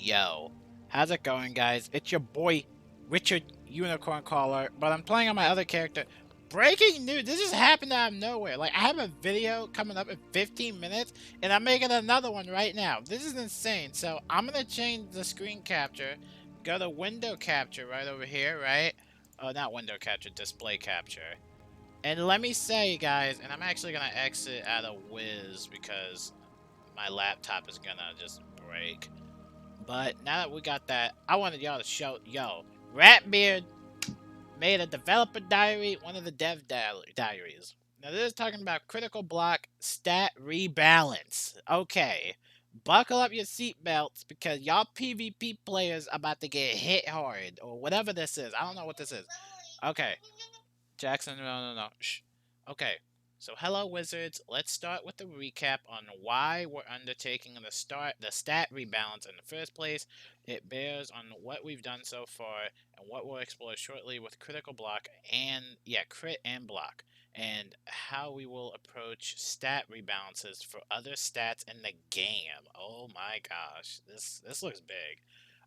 Yo, how's it going, guys? It's your boy, Richard Unicorn Caller, but I'm playing on my other character. Breaking news! This just happened out of nowhere. Like, I have a video coming up in 15 minutes, and I'm making another one right now. This is insane. So, I'm gonna change the screen capture, go to window capture right over here, right? Oh, not window capture, display capture. And let me say, guys, and I'm actually gonna exit out of Wiz because my laptop is gonna just break. But now that we got that, I wanted y'all to show, Ratbeard made a developer diary, one of the dev diaries. Now this is talking about critical block stat rebalance. Okay, buckle up your seatbelts because y'all PvP players about to get hit hard, or whatever this is. I don't know what this is. Okay, Jackson, no. Shh. Okay, so hello wizards. Let's start with a recap on why we're undertaking the stat rebalance in the first place. It bears on what we've done so far and what we'll explore shortly with critical block and crit and block, and how we will approach stat rebalances for other stats in the game. Oh my gosh, this looks big.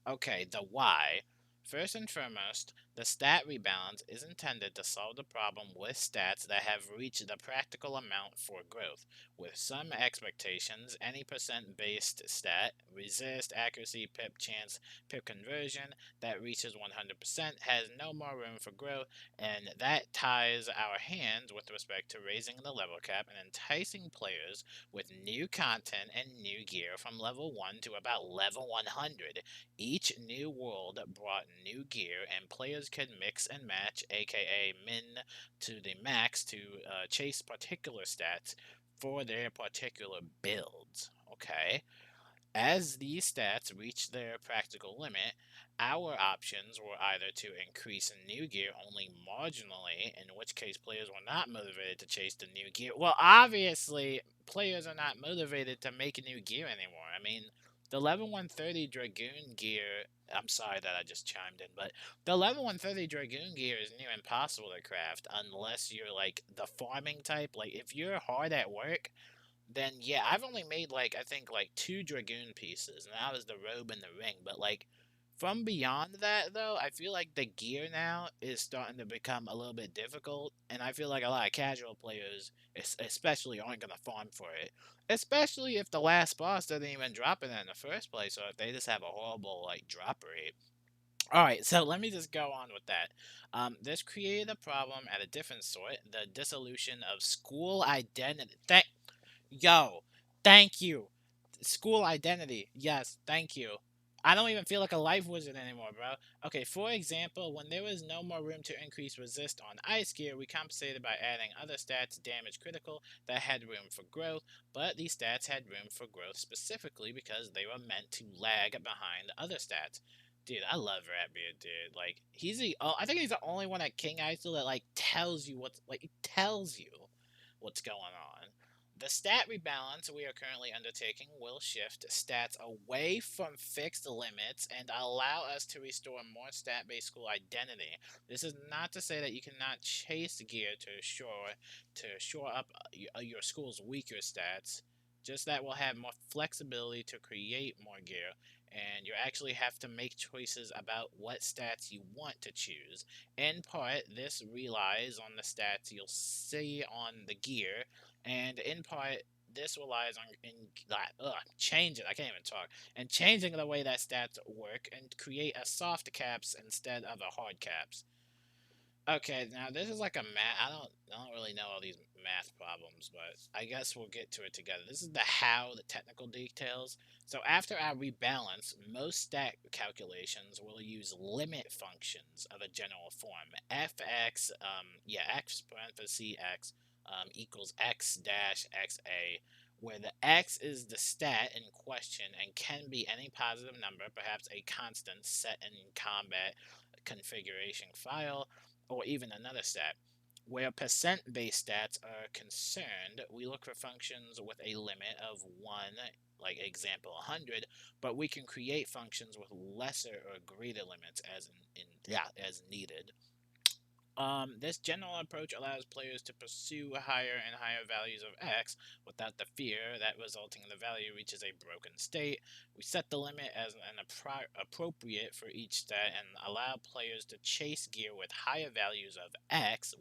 Okay, the why. First and foremost, the stat rebalance is intended to solve the problem with stats that have reached the practical amount for growth. With some expectations, any percent-based stat, resist, accuracy, pip chance, pip conversion, that reaches 100% has no more room for growth, and that ties our hands with respect to raising the level cap and enticing players with new content and new gear from level 1 to about level 100. Each new world brought new gear, and players could mix and match, aka min to the max, to chase particular stats for their particular builds. Okay? As these stats reached their practical limit, our options were either to increase new gear only marginally, in which case players were not motivated to chase the new gear. Well, obviously, players are not motivated to make new gear anymore. I mean, the level 130 Dragoon gear, I'm sorry that I just chimed in, but the level 130 Dragoon gear is near impossible to craft unless you're like the farming type. Like, if you're hard at work, then yeah, I've only made like I think like 2 Dragoon pieces, and that was the robe and the ring. But like from beyond that though, I feel like the gear now is starting to become a little bit difficult, and I feel like a lot of casual players, especially, aren't gonna farm for it. Especially if the last boss doesn't even drop it in the first place, or if they just have a horrible like drop rate. All right, so let me just go on with that. This created a problem at a different sort: the dissolution of school identity. Yo, thank you. School identity. Yes, thank you. I don't even feel like a life wizard anymore, bro. Okay, for example, when there was no more room to increase resist on ice gear, we compensated by adding other stats, damage critical, that had room for growth, but these stats had room for growth specifically because they were meant to lag behind other stats. Dude, I love Ratbeard, dude. Like, I think he's the only one at King Isle that, like, tells you what's going on. The stat rebalance we are currently undertaking will shift stats away from fixed limits and allow us to restore more stat-based school identity. This is not to say that you cannot chase gear to shore up your school's weaker stats. Just that we'll have more flexibility to create more gear, and you actually have to make choices about what stats you want to choose. In part, this relies on the stats you'll see on the gear, and in part, this relies on changing. I can't even talk. And changing the way that stats work and create a soft caps instead of a hard caps. Okay, now this is like a math. I don't really know all these math problems, but I guess we'll get to it together. This is the how, the technical details. So after our rebalance, most stat calculations will use limit functions of a general form. Fx, x parenthesis x equals x dash xa, where the x is the stat in question and can be any positive number, perhaps a constant set in combat configuration file, or even another stat. Where percent-based stats are concerned, we look for functions with a limit of 1, like example 100, but we can create functions with lesser or greater limits as needed. This general approach allows players to pursue higher and higher values of X without the fear that resulting in the value reaches a broken state. We set the limit as appropriate for each stat and allow players to chase gear with higher values of X,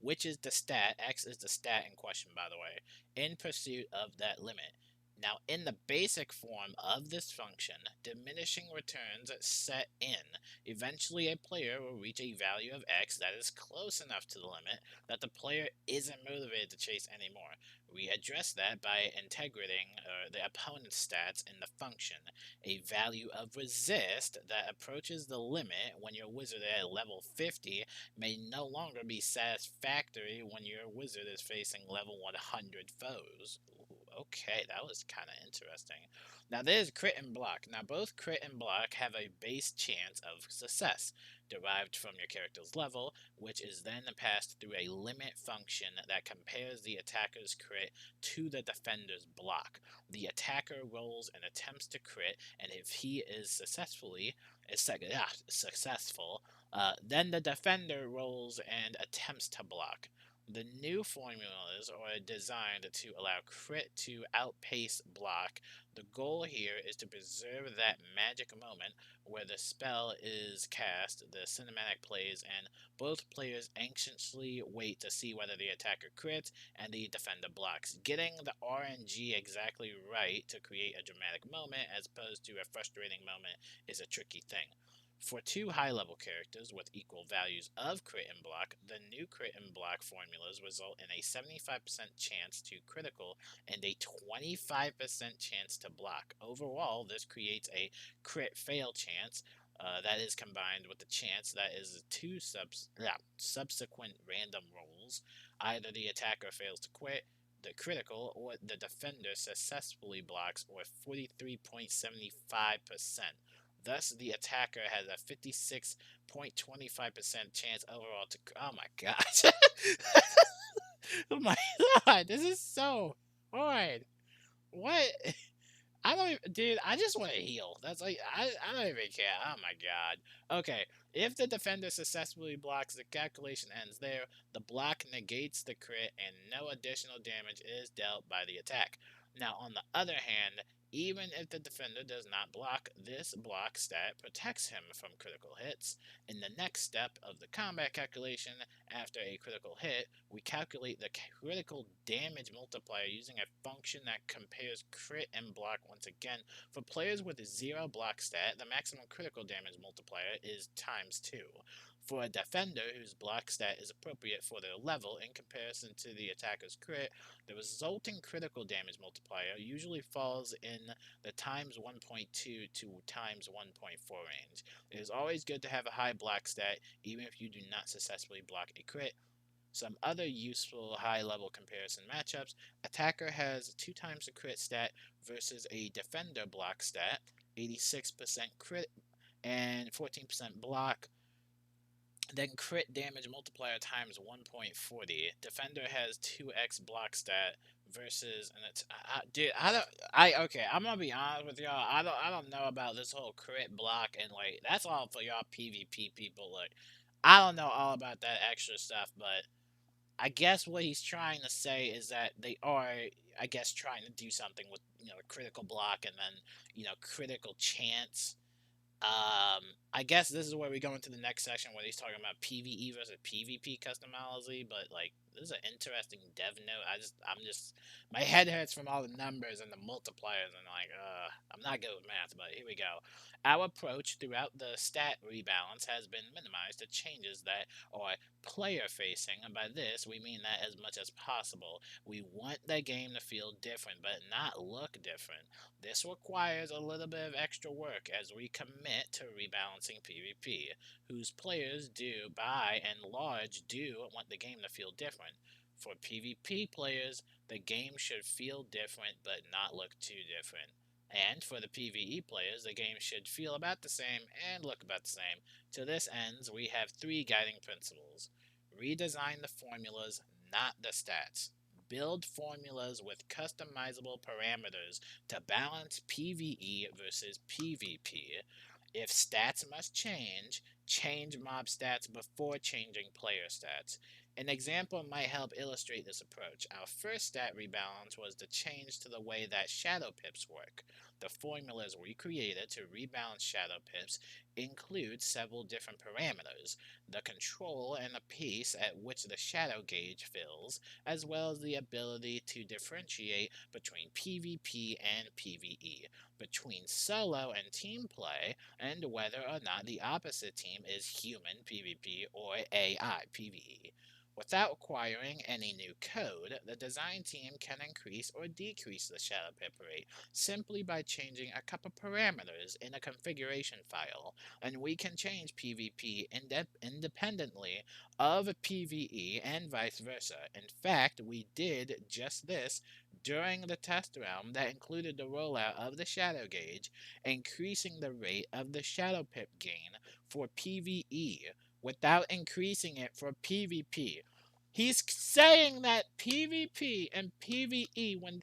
which is the stat. X is the stat in question, by the way, in pursuit of that limit. Now, in the basic form of this function, diminishing returns set in. Eventually, a player will reach a value of X that is close enough to the limit that the player isn't motivated to chase anymore. We address that by integrating the opponent's stats in the function. A value of resist that approaches the limit when your wizard at level 50 may no longer be satisfactory when your wizard is facing level 100 foes. Okay, that was kind of interesting. Now there's crit and block. Now both crit and block have a base chance of success, derived from your character's level, which is then passed through a limit function that compares the attacker's crit to the defender's block. The attacker rolls and attempts to crit, and if he is successful, then the defender rolls and attempts to block. The new formulas are designed to allow crit to outpace block. The goal here is to preserve that magic moment where the spell is cast, the cinematic plays, and both players anxiously wait to see whether the attacker crits and the defender blocks. Getting the RNG exactly right to create a dramatic moment as opposed to a frustrating moment is a tricky thing. For two high-level characters with equal values of crit and block, the new crit and block formulas result in a 75% chance to critical and a 25% chance to block. Overall, this creates a crit fail chance that is combined with the chance that is two subsequent random rolls. Either the attacker fails to quit, the critical, or the defender successfully blocks, or 43.75%. Thus, the attacker has a 56.25% chance overall to. Oh my gosh. Oh my god, this is so hard. What? I don't even, dude, I just want to heal. That's like, I don't even care. Oh my god. Okay, if the defender successfully blocks, the calculation ends there. The block negates the crit, and no additional damage is dealt by the attack. Now, on the other hand, even if the defender does not block, this block stat protects him from critical hits. In the next step of the combat calculation, after a critical hit, we calculate the critical damage multiplier using a function that compares crit and block once again. For players with a 0 block stat, the maximum critical damage multiplier is ×2. For a defender whose block stat is appropriate for their level in comparison to the attacker's crit, the resulting critical damage multiplier usually falls in the ×1.2 to ×1.4 range. It is always good to have a high block stat, even if you do not successfully block a crit. Some other useful high-level comparison matchups: attacker has 2 times the crit stat versus a defender block stat, 86% crit and 14% block. Then crit damage multiplier times 1.40. Defender has 2x block stat versus, and it's dude. Okay. I'm gonna be honest with y'all. I don't know about this whole crit block and like that's all for y'all PvP people. Like I don't know all about that extra stuff, but I guess what he's trying to say is that they are, I guess, trying to do something with critical block and then critical chance. I guess this is where we go into the next section where he's talking about PvE versus PvP customizability, but like this is an interesting dev note. I'm just my head hurts from all the numbers and the multipliers and like I'm not good with math, but here we go. Our approach throughout the stat rebalance has been minimized to changes that are player facing, and by this we mean that as much as possible. We want the game to feel different but not look different. This requires a little bit of extra work as we commit to rebalancing PvP, whose players do, by and large, do want the game to feel different. For PvP players, the game should feel different but not look too different. And for the PvE players, the game should feel about the same and look about the same. To this ends, we have 3 guiding principles. Redesign the formulas, not the stats. Build formulas with customizable parameters to balance PvE versus PvP. If stats must change, change mob stats before changing player stats. An example might help illustrate this approach. Our first stat rebalance was the change to the way that shadow pips work. The formulas we created to rebalance shadow pips include several different parameters: the control and the pace at which the shadow gauge fills, as well as the ability to differentiate between PvP and PvE, between solo and team play, and whether or not the opposite team is human PvP or AI PvE. Without acquiring any new code, the design team can increase or decrease the shadow pip rate simply by changing a couple parameters in a configuration file, and we can change PvP independently of PvE and vice versa. In fact, we did just this during the test round that included the rollout of the shadow gauge, increasing the rate of the shadow pip gain for PvE without increasing it for PvP. He's saying that PvP and PvE, when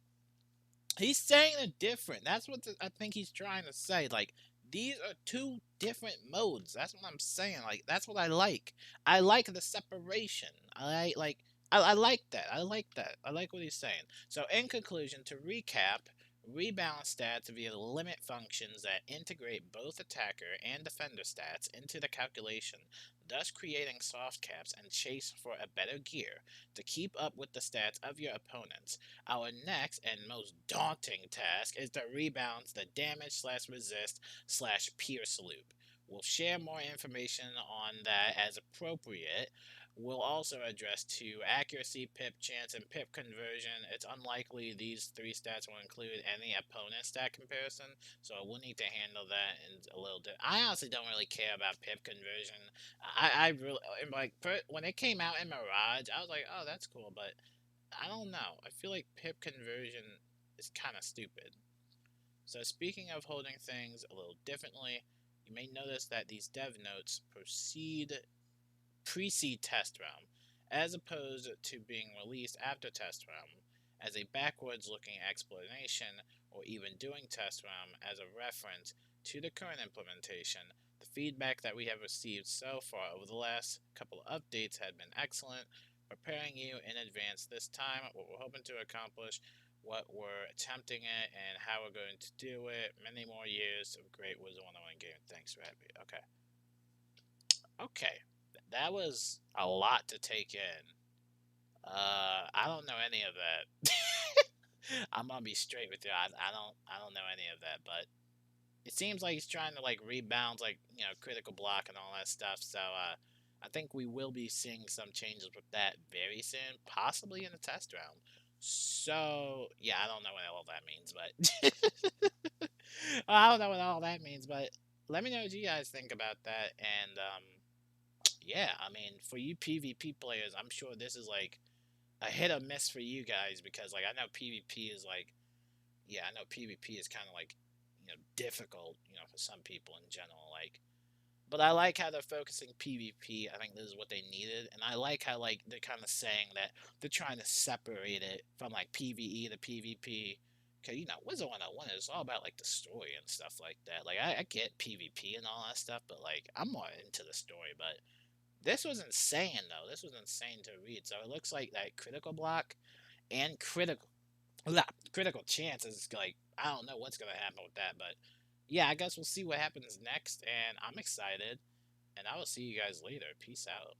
he's saying they're different, that's what I think he's trying to say. Like, these are two different modes. That's what I'm saying. Like, that's what I like. I like the separation. I like that. I like that. I like what he's saying. So, in conclusion, to recap, rebalance stats via limit functions that integrate both attacker and defender stats into the calculation, thus creating soft caps and chase for a better gear to keep up with the stats of your opponents. Our next and most daunting task is to rebalance the damage slash resist slash pierce loop. We'll share more information on that as appropriate. We'll also address two: accuracy, pip chance, and pip conversion. It's unlikely these three stats will include any opponent stat comparison, so we'll need to handle that in a little bit. I honestly don't really care about pip conversion. I really, like, when it came out in Mirage, I was like, oh, that's cool, but I don't know. I feel like pip conversion is kind of stupid. So, speaking of holding things a little differently, you may notice that these dev notes precede test realm, as opposed to being released after test realm, as a backwards looking explanation, or even doing test realm as a reference to the current implementation. The feedback that we have received so far over the last couple of updates had been excellent, preparing you in advance this time what we're hoping to accomplish, what we're attempting it, and how we're going to do it. Many more years of great Wizard101 game. Thanks for having me. Okay. Okay. That was a lot to take in. I don't know any of that. I'm gonna be straight with you. I don't know any of that, but it seems like he's trying to like rebound, like, critical block and all that stuff. So I think we will be seeing some changes with that very soon, possibly in the test round. So yeah, I don't know what all that means, but I don't know what all that means, but let me know what you guys think about that. And yeah, I mean, for you PvP players, I'm sure this is like a hit or miss for you guys, because like I know PvP is like, yeah, I know PvP is kind of like, difficult, for some people in general. Like, but I like how they're focusing PvP. I think this is what they needed, and I like how like they're kind of saying that they're trying to separate it from like PvE to PvP. Cause Wizard101 is all about like the story and stuff like that. Like I get PvP and all that stuff, but like I'm more into the story. But this was insane though. This was insane to read. So it looks like that critical block and critical chance is like, I don't know what's gonna happen with that, but yeah, I guess we'll see what happens next, and I'm excited, and I will see you guys later. Peace out.